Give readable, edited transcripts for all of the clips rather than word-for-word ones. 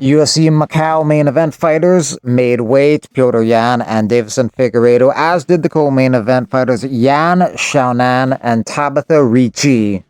UFC Macau main event fighters made weight, Petr Yan and Deiveson Figueiredo, as did the co-main event fighters Yan Xiaonan and Tabitha Ricci.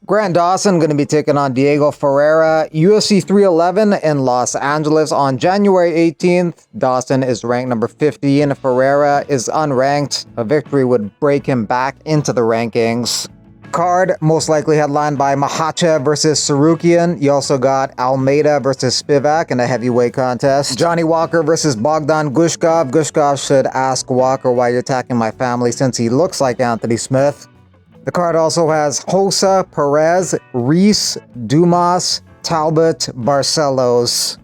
Grant Dawson going to be taking on Diego Ferreira, UFC 311 in Los Angeles on January 18th. Dawson is ranked number 15. Ferreira is unranked. A victory would break him back into the rankings. Card most likely headlined by Makhachev versus Sarukian. You also got Almeida versus Spivak in a heavyweight contest. Johnny Walker versus Bogdan Gushkov. Gushkov should ask Walker why you're attacking my family since he looks like Anthony Smith. The card also has Hossa, Perez, Reese, Dumas, Talbot, Barcelos.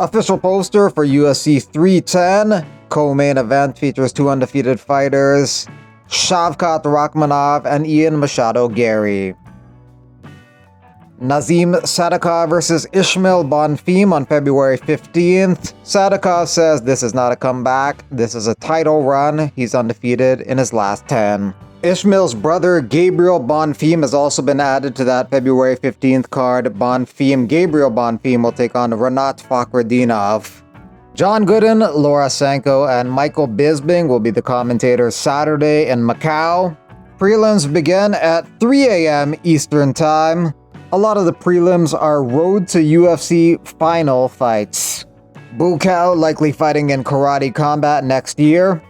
Official poster for UFC 310. Co-main event features two undefeated fighters, Shavkat Rakhmonov and Ian Machado Gary. Nazim Sadikov versus Ismail Bonfim on February 15th. Sadikov says this is not a comeback, this is a title run. He's undefeated in his last 10. Ismail's brother Gabriel Bonfim has also been added to that February 15th card. Gabriel Bonfim will take on Renat Fakhretdinov. John Gooden, Laura Sanko, and Michael Bisping will be the commentators Saturday in Macau. Prelims begin at 3 a.m. Eastern Time. A lot of the prelims are road to UFC final fights. Bukaw likely fighting in Karate Combat next year.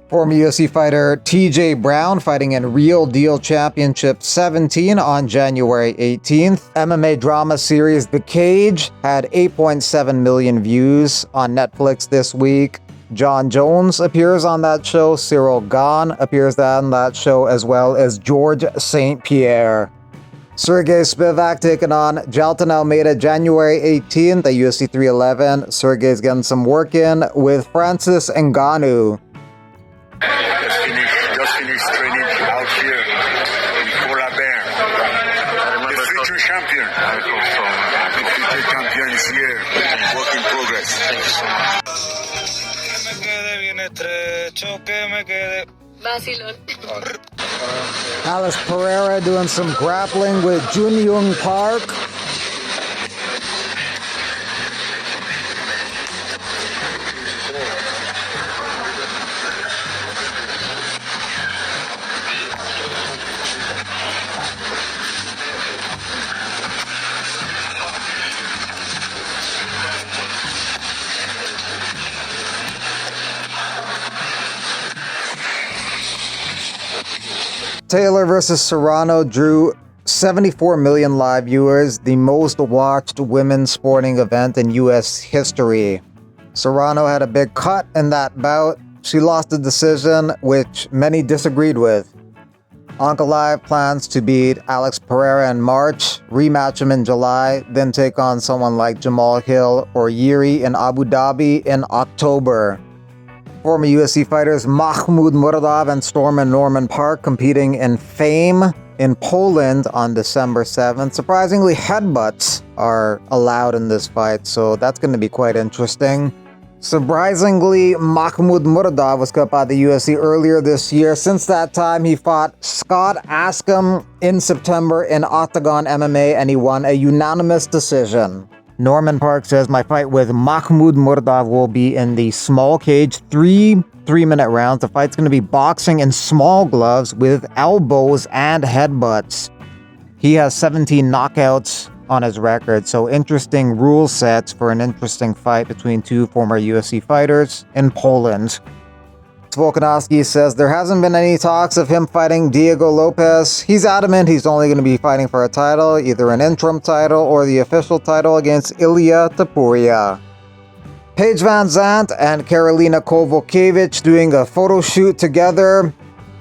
Former UFC fighter TJ Brown fighting in Real Deal Championship 17 on January 18th. MMA drama series The Cage had 8.7 million views on Netflix this week. Jon Jones appears on that show. Cyril Gahn appears on that show, as well as George St. Pierre. Sergey Spivak taking on Jailton Almeida January 18th at UFC 311. Sergey's getting some work in with Francis Ngannou. Just finished training out here in Polar Bear. The future champion. The future champion is here. Work in progress. Alice Pereira doing some grappling with Jun Young Park. Taylor versus Serrano drew 74 million live viewers, the most watched women's sporting event in US history. Serrano had a big cut in that bout. She lost the decision, which many disagreed with. Ankalaev plans to beat Alex Pereira in March, rematch him in July, then take on someone like Jamal Hill or Yuri in Abu Dhabi in October. Former UFC fighters Mahmoud Muradov and Stormin Norman Park competing in Fame in Poland on December 7th. Surprisingly, headbutts are allowed in this fight, so that's going to be quite interesting. Surprisingly, Mahmoud Muradov was cut by the UFC earlier this year. Since that time, he fought Scott Askham in September in Octagon MMA, and he won a unanimous decision. Norman Park says, my fight with Mahmoud Muradov will be in the small cage, three-minute rounds. The fight's going to be boxing in small gloves with elbows and headbutts. He has 17 knockouts on his record, so interesting rule sets for an interesting fight between two former UFC fighters in Poland. Volkanovski says there hasn't been any talks of him fighting Diego Lopez. He's adamant he's only going to be fighting for a title, either an interim title or the official title against Ilya Topuria. Paige Van Zandt and Karolina Kowalkiewicz doing a photo shoot together.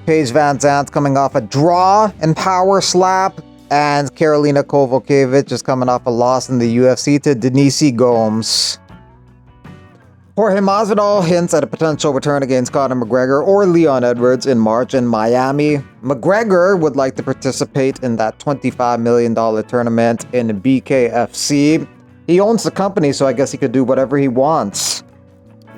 Paige Van Zandt coming off a draw in Power Slap, and Karolina Kowalkiewicz is coming off a loss in the UFC to Denise Gomes. Jorge Masvidal hints at a potential return against Conor McGregor or Leon Edwards in March in Miami. McGregor would like to participate in that $25 million tournament in BKFC. He owns the company, so I guess he could do whatever he wants.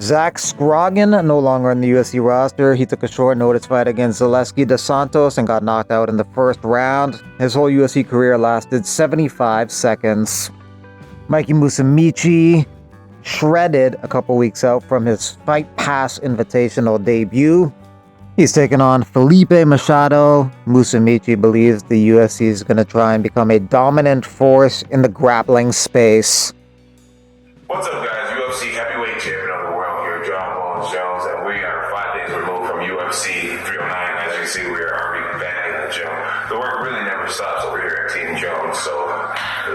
Zach Scroggin, no longer in the UFC roster. He took a short notice fight against Zaleski dos Santos and got knocked out in the first round. His whole UFC career lasted 75 seconds. Mikey Musumeci shredded a couple weeks out from his Fight Pass Invitational debut. He's taken on Felipe Machado. Musumeci believes the UFC is going to try and become a dominant force in the grappling space. What's up, guys? UFC heavyweight champion of the world here, Jon Jones, and we are 5 days removed from UFC 309. As you see, we are already back in the gym. The work really never stops over here at Team Jones, so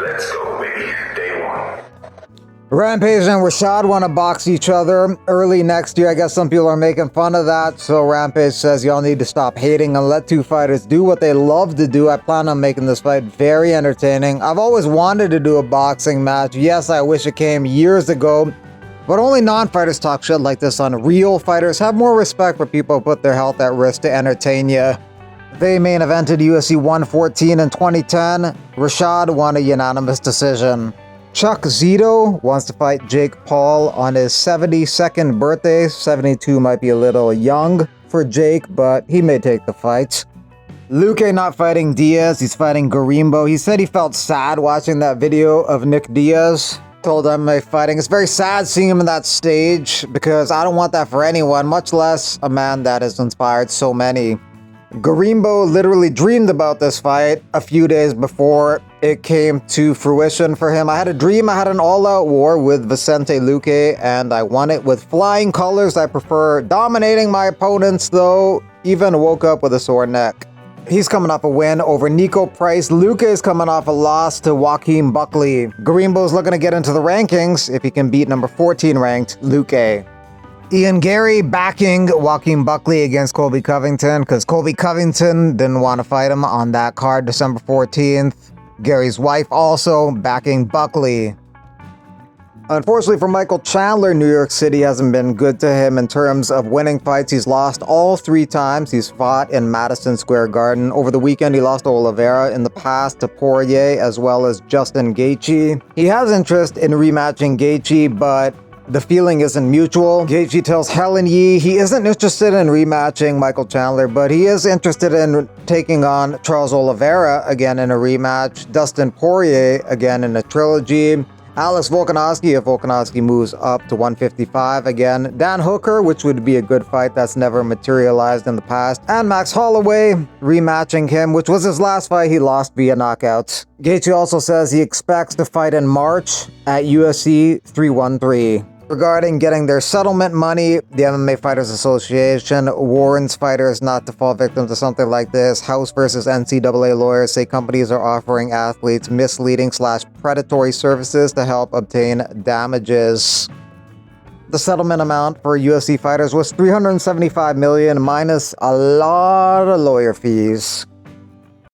let's go, baby. Day one. Rampage and Rashad want to box each other early next year. I guess some people are making fun of that. So Rampage says y'all need to stop hating and let two fighters do what they love to do. I plan on making this fight very entertaining. I've always wanted to do a boxing match. Yes, I wish it came years ago. But only non-fighters talk shit like this on real fighters. Have more respect for people who put their health at risk to entertain you. They main evented UFC 114 in 2010. Rashad won a unanimous decision. Chuck Zito wants to fight Jake Paul on his 72nd birthday. 72 might be a little young for Jake, but he may take the fight. Luque not fighting Diaz, he's fighting Garimbo. He said he felt sad watching that video of Nick Diaz. Told MMA Fighting, it's very sad seeing him in that stage because I don't want that for anyone, much less a man that has inspired so many. Garimbo literally dreamed about this fight a few days before it came to fruition for him. I had a dream, I had an all-out war with Vicente Luque, and I won it with flying colors. I prefer dominating my opponents, though. Even woke up with a sore neck. He's coming off a win over Nico Price. Luque is coming off a loss to Joaquin Buckley. Garimbo's looking to get into the rankings if he can beat number 14 ranked Luque. Ian Gary backing Joaquin Buckley against Colby Covington because Colby Covington didn't want to fight him on that card December 14th. Gary's wife also backing Buckley. Unfortunately for Michael Chandler, New York City hasn't been good to him in terms of winning fights. He's lost all 3 times he's fought in Madison Square Garden. Over the weekend, he lost to Oliveira, in the past to Poirier, as well as Justin Gaethje. He has interest in rematching Gaethje, but the feeling isn't mutual. Gaethje tells Helen Yee he isn't interested in rematching Michael Chandler, but he is interested in taking on Charles Oliveira again in a rematch, Dustin Poirier again in a trilogy, Alex Volkanovski if Volkanovski moves up to 155 again, Dan Hooker, which would be a good fight that's never materialized in the past, and Max Holloway, rematching him, which was his last fight he lost via knockouts. Gaethje also says he expects to fight in March at UFC 313. Regarding getting their settlement money, the MMA Fighters Association warns fighters not to fall victim to something like this. House versus NCAA lawyers say companies are offering athletes misleading/predatory services to help obtain damages. The settlement amount for UFC fighters was $375 million minus a lot of lawyer fees.